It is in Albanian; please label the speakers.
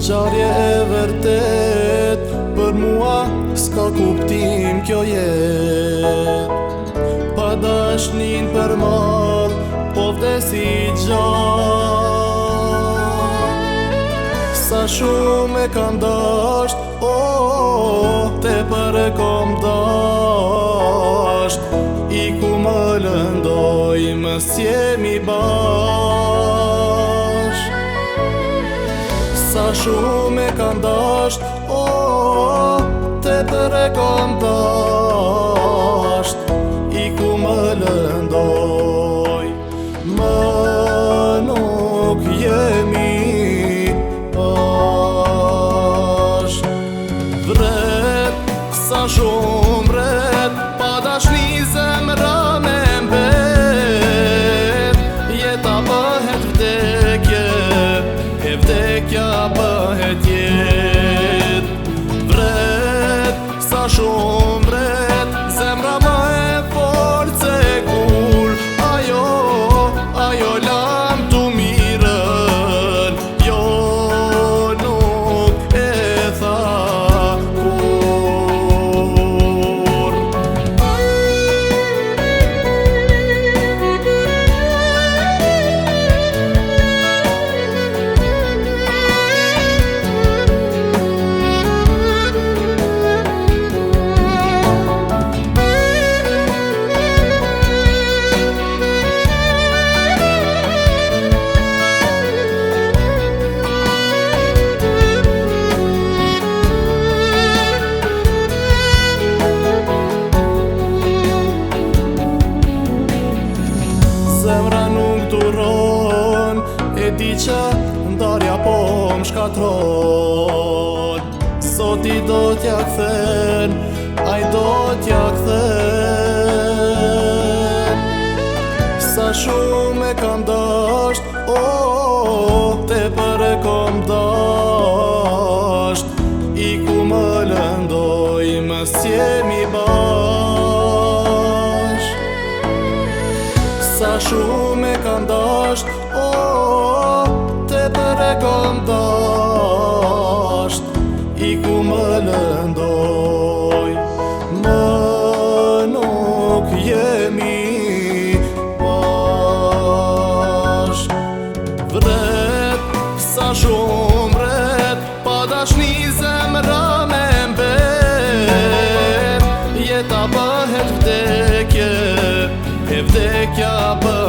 Speaker 1: Ngjarje e vërtet, për mua s'ka kuptim kjo jet. Pa dashnin për mal, po vdesi gjatë. Sa shumë e kam dasht, tepër e kam dasht. I ku më lëndoj, mës jemi bashk. Sa shumë e kam dasht, tepër e kam dasht. I ku më lëndoj, më nuk jemi bashk. Vret, sa shumë vret, pa dashni zemra me mbet. Jeta bëhet vdekje, e vdekja bëhet jet. Vret, sa shumë vret, zemra më e fort se kur. Ajo lam tu mirën, jo nuk e tha kur. Zemra nuk duron, e di që ndarja po m'shkatron. Zoti do t'ja kthen, ai do t'ja kthen. Sa shumë e kam dasht, tepër e kam dasht. I ku më lëndoj, mës jemi bashk. Sa shumë e kam dasht, tepër e kam dasht. I ku më lëndoj, më nuk jemi bashk. Vret, sa shumë vret, pa dashni zemra me mbet. Jeta bëhet vdekje, e vdekja bëhet